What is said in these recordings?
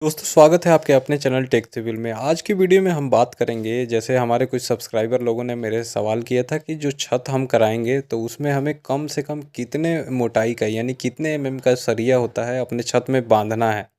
दोस्तों स्वागत है आपके अपने चैनल टेक सिविल में। आज की वीडियो में हम बात करेंगे, जैसे हमारे कुछ सब्सक्राइबर लोगों ने मेरे से सवाल किया था कि जो छत हम कराएंगे तो उसमें हमें कम से कम कितने मोटाई का यानी कितने एमएम का सरिया होता है अपने छत में बांधना है।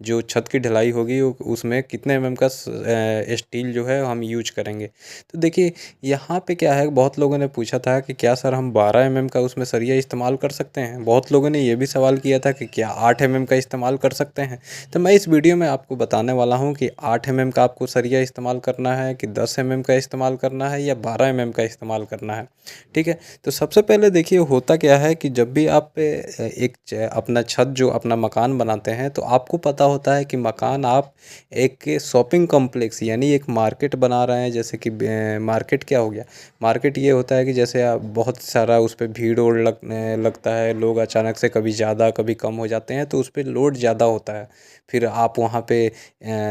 जो छत की ढलाई होगी उसमें कितने एमएम का स्टील जो है हम यूज करेंगे। तो देखिए, यहाँ पे क्या है, बहुत लोगों ने पूछा था कि क्या सर हम 12 एमएम का उसमें सरिया इस्तेमाल कर सकते हैं। बहुत लोगों ने ये भी सवाल किया था कि क्या 8 एमएम का इस्तेमाल कर सकते हैं। तो मैं इस वीडियो में आपको बताने वाला हूँ कि 8 एमएम का आपको सरिया इस्तेमाल करना है कि 10 एमएम का इस्तेमाल करना है या 12 एमएम का इस्तेमाल करना है। ठीक है, तो सबसे पहले देखिए होता क्या है कि जब भी आप अपना छत जो अपना मकान बनाते हैं तो आपको पता होता है कि मकान आप एक शॉपिंग कॉम्प्लेक्स यानी एक मार्केट बना रहे हैं। जैसे कि मार्केट क्या हो गया, मार्केट ये होता है कि जैसे आप बहुत सारा उस पर भीड़ ओड़ लगता है, लोग अचानक से कभी ज़्यादा कभी कम हो जाते हैं तो उस पर लोड ज़्यादा होता है। फिर आप वहाँ पे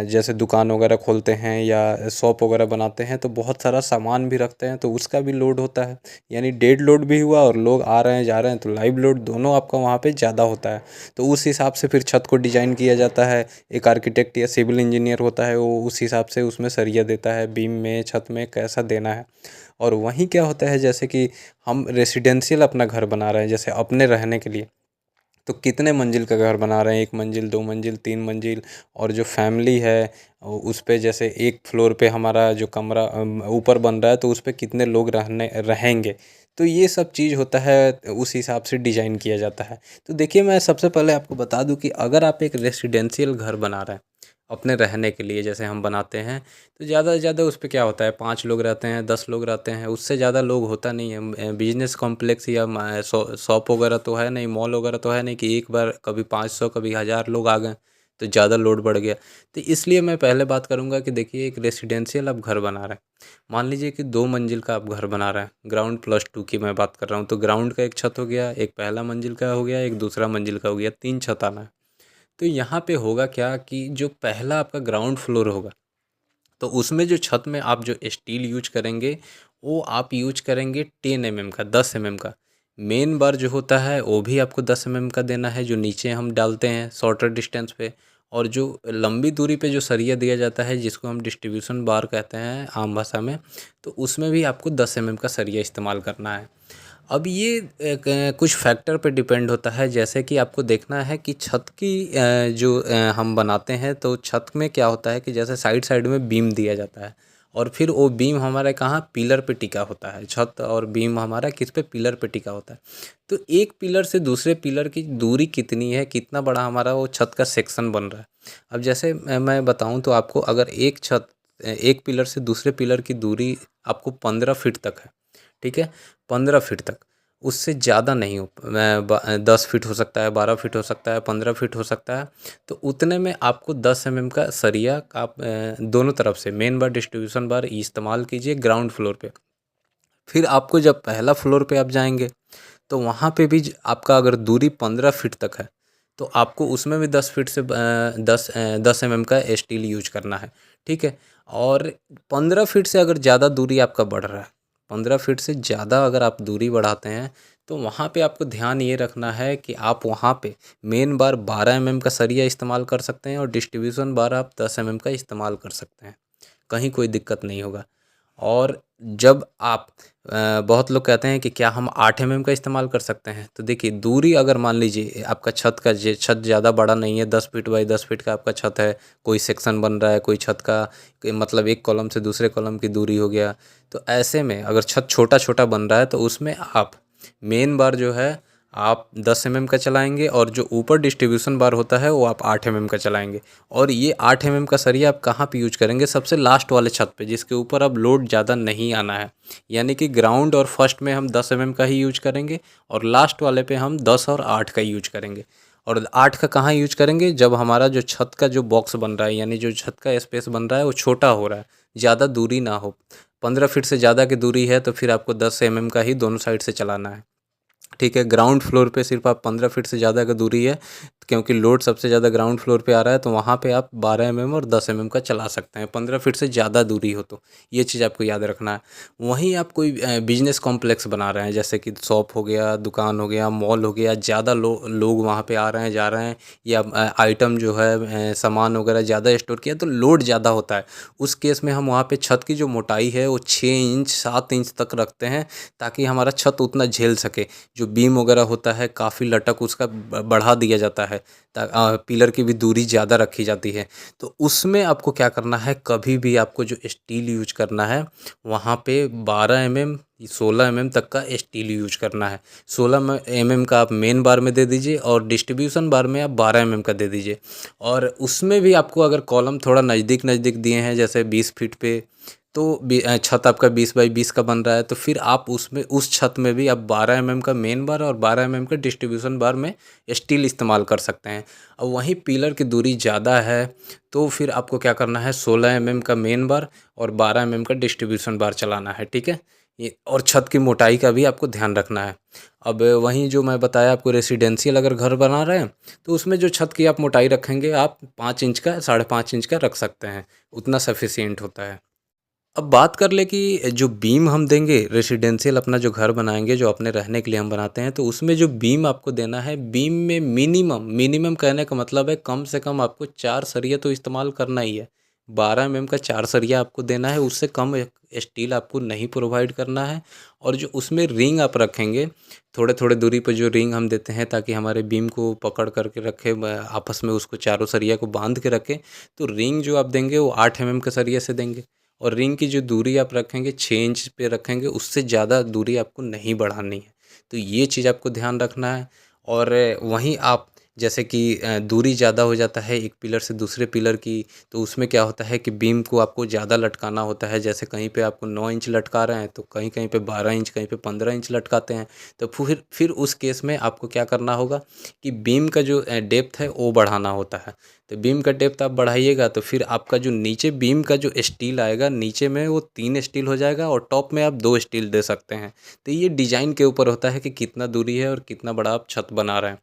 जैसे दुकान वगैरह खोलते हैं या शॉप वगैरह बनाते हैं तो बहुत सारा सामान भी रखते हैं तो उसका भी लोड होता है। यानी डेड लोड भी हुआ और लोग आ रहे हैं जा रहे हैं तो लाइव लोड दोनों आपका वहाँ पे ज़्यादा होता है। तो उस हिसाब से फिर छत को डिज़ाइन किया जाता है। एक आर्किटेक्ट या सिविल इंजीनियर होता है, वो उस हिसाब से उसमें सरिया देता है, बीम में छत में कैसा देना है। और वहीं क्या होता है, जैसे कि हम रेसिडेंशियल अपना घर बना रहे हैं जैसे अपने रहने के लिए, तो कितने मंजिल का घर बना रहे हैं, 1 मंजिल 2 मंजिल 3 मंजिल। और जो फैमिली है उस पे जैसे एक फ्लोर पे हमारा जो कमरा ऊपर बन रहा है तो उस पे कितने लोग रहने रहेंगे। तो ये सब चीज़ होता है, उस हिसाब से डिज़ाइन किया जाता है। तो देखिए, मैं सबसे पहले आपको बता दूं कि अगर आप एक रेसिडेंशियल घर बना रहे हैं अपने रहने के लिए, जैसे हम बनाते हैं, तो ज़्यादा से ज़्यादा उस पे क्या होता है, 5 लोग रहते हैं, 10 लोग रहते हैं, उससे ज़्यादा लोग होता नहीं है। बिजनेस कॉम्प्लेक्स या शॉप वगैरह तो है नहीं, मॉल वगैरह तो है नहीं कि एक बार कभी 500 कभी 1000 लोग आ गए तो ज़्यादा लोड बढ़ गया। तो इसलिए मैं पहले बात करूँगा कि देखिए, एक रेसिडेंशियल आप घर बना रहे हैं, मान लीजिए कि 2 मंजिल का आप घर बना रहे हैं, ग्राउंड प्लस टू की मैं बात कर रहा हूँ। तो ग्राउंड का एक छत हो गया, एक पहला मंजिल का हो गया, एक दूसरा मंजिल का हो गया, 3 छत आना है। तो यहाँ पे होगा क्या कि जो पहला आपका ग्राउंड फ्लोर होगा तो उसमें जो छत में आप जो स्टील यूज करेंगे वो आप यूज करेंगे 10 एमएम का, 10 एमएम का। मेन बार जो होता है वो भी आपको 10 एमएम का देना है, जो नीचे हम डालते हैं शॉर्टर डिस्टेंस पे। और जो लंबी दूरी पे जो सरिया दिया जाता है जिसको हम डिस्ट्रीब्यूशन बार कहते हैं आम भाषा में, तो उसमें भी आपको 10 एमएम का सरिया इस्तेमाल करना है। अब ये कुछ फैक्टर पे डिपेंड होता है, जैसे कि आपको देखना है कि छत की जो हम बनाते हैं तो छत में क्या होता है कि जैसे साइड साइड में बीम दिया जाता है और फिर वो बीम हमारे कहाँ पिलर पे टिका होता है। छत और बीम हमारा किस पे, पिलर पे टिका होता है। तो एक पिलर से दूसरे पिलर की दूरी कितनी है, कितना बड़ा हमारा वो छत का सेक्शन बन रहा है। अब जैसे मैं बताऊं तो आपको, अगर एक पिलर से दूसरे पिलर की दूरी आपको 15 फीट तक है, ठीक है, 15 फीट तक, उससे ज़्यादा नहीं हो, 10 फीट हो सकता है, 12 फीट हो सकता है, 15 फीट हो सकता है। तो उतने में आपको 10 एमएम का सरिया का आप दोनों तरफ से मेन बार डिस्ट्रीब्यूशन बार इस्तेमाल कीजिए ग्राउंड फ्लोर पे। फिर आपको जब पहला फ्लोर पे आप जाएंगे तो वहाँ पे भी आपका अगर दूरी 15 फीट तक है तो आपको उसमें भी 10 फीट से 10 एमएम का स्टील यूज करना है, ठीक है। और 15 फीट से अगर ज़्यादा दूरी आपका बढ़ रहा है, 15 फीट से ज़्यादा अगर आप दूरी बढ़ाते हैं तो वहाँ पे आपको ध्यान ये रखना है कि आप वहाँ पे मेन बार 12 एमएम का सरिया इस्तेमाल कर सकते हैं और डिस्ट्रीब्यूशन बार आप 10 एमएम का इस्तेमाल कर सकते हैं, कहीं कोई दिक्कत नहीं होगा। और जब आप बहुत लोग कहते हैं कि क्या हम 8 एमएम का इस्तेमाल कर सकते हैं, तो देखिए दूरी अगर मान लीजिए आपका छत ज़्यादा बड़ा नहीं है, 10 फीट बाई 10 फीट का आपका छत है, कोई सेक्शन बन रहा है, कोई छत का मतलब एक कॉलम से दूसरे कॉलम की दूरी हो गया। तो ऐसे में अगर छत छोटा छोटा बन रहा है तो उसमें आप मेन बार जो है आप 10 एमएम का चलाएंगे और जो ऊपर डिस्ट्रीब्यूशन बार होता है वो आप 8 एमएम का चलाएंगे। और ये 8 एमएम का सरिया आप कहाँ पे यूज करेंगे, सबसे लास्ट वाले छत पे जिसके ऊपर अब लोड ज़्यादा नहीं आना है। यानी कि ग्राउंड और फर्स्ट में हम 10 एमएम का ही यूज करेंगे और लास्ट वाले पे हम 10 और 8 का यूज करेंगे। और 8 का कहाँ यूज करेंगे, जब हमारा जो छत का जो बॉक्स बन रहा है यानी जो छत का स्पेस बन रहा है वो छोटा हो रहा है, ज़्यादा दूरी ना हो। 15 फीट से ज़्यादा की दूरी है तो फिर आपको 10 एमएम का ही दोनों साइड से चलाना है, ठीक है। ग्राउंड फ्लोर पे सिर्फ आप 15 फीट से ज़्यादा का दूरी है क्योंकि लोड सबसे ज़्यादा ग्राउंड फ्लोर पे आ रहा है, तो वहाँ पे आप 12 और 10 का चला सकते हैं, 15 फीट से ज़्यादा दूरी हो तो। ये चीज़ आपको याद रखना है। वहीं आप कोई बिजनेस कॉम्प्लेक्स बना रहे हैं, जैसे कि शॉप हो गया, दुकान हो गया, मॉल हो गया, ज़्यादा लोग वहाँ पे आ रहे हैं, जा रहे हैं, या आइटम जो है सामान वगैरह ज़्यादा स्टोर किया तो लोड ज़्यादा होता है। उस केस में हम वहाँ पे छत की जो मोटाई है वो 6 इंच 7 इंच तक रखते हैं, ताकि हमारा छत उतना झेल सके। जो बीम वगैरह होता है काफ़ी लटक उसका बढ़ा दिया जाता है, पिलर की भी दूरी ज़्यादा रखी जाती है। तो उसमें आपको क्या करना है, कभी भी आपको जो स्टील यूज करना है वहाँ पे 12 16 तक का स्टील यूज करना है। 16 का आप मेन बार में दे दीजिए और डिस्ट्रीब्यूशन बार में आप 12 का दे दीजिए। और उसमें भी आपको अगर कॉलम थोड़ा नज़दीक नज़दीक दिए हैं, जैसे 20 फीट पे, तो छत आपका 20 बाई 20 का बन रहा है, तो फिर आप उसमें उस छत में भी आप 12 का मेन बार और 12 का डिस्ट्रीब्यूशन बार में स्टील इस्तेमाल कर सकते हैं। अब वहीं पिलर की दूरी ज़्यादा है, तो फिर आपको क्या करना है, 16 का मेन बार और 12 का डिस्ट्रीब्यूशन बार चलाना है, ठीक है। ये और छत की मोटाई का भी आपको ध्यान रखना है। अब वहीं जो मैं बताया आपको, रेसिडेंशियल अगर घर बना रहे हैं तो उसमें जो छत की आप मोटाई रखेंगे, आप 5 इंच का 5.5 इंच का रख सकते हैं, उतना सफिशिएंट होता है। अब बात कर ले कि जो बीम हम देंगे, रेसिडेंशियल अपना जो घर बनाएंगे, जो अपने रहने के लिए हम बनाते हैं, तो उसमें जो बीम आपको देना है, बीम में मिनिमम मिनिमम कहने का मतलब है कम से कम आपको 4 सरिया तो इस्तेमाल करना ही है। 12 का 4 सरिया आपको देना है, उससे कम स्टील आपको नहीं प्रोवाइड करना है। और जो उसमें रिंग आप रखेंगे, थोड़े थोड़े दूरी पर जो रिंग हम देते हैं ताकि हमारे बीम को पकड़ करके रखे, आपस में उसको चारों सरिया को बांध के रखें, तो रिंग जो आप देंगे वो 8 के सरिया से देंगे। और रिंग की जो दूरी आप रखेंगे 6 इंच पे रखेंगे, उससे ज़्यादा दूरी आपको नहीं बढ़ानी है। तो ये चीज़ आपको ध्यान रखना है। और वहीं आप जैसे कि दूरी ज़्यादा हो जाता है एक पिलर से दूसरे पिलर की, तो उसमें क्या होता है कि बीम को आपको ज़्यादा लटकाना होता है। जैसे कहीं पे आपको 9 इंच लटका रहे हैं, तो कहीं कहीं पे 12 इंच, कहीं पे 15 इंच लटकाते हैं। तो फिर उस केस में आपको क्या करना होगा कि बीम का जो डेप्थ है वो बढ़ाना होता है। तो बीम का डेप्थ आप बढ़ाइएगा, तो फिर आपका जो नीचे बीम का जो स्टील आएगा, नीचे में वो 3 स्टील हो जाएगा और टॉप में आप 2 स्टील दे सकते हैं। तो ये डिज़ाइन के ऊपर होता है कि कितना दूरी है और कितना बड़ा आप छत बना रहे हैं।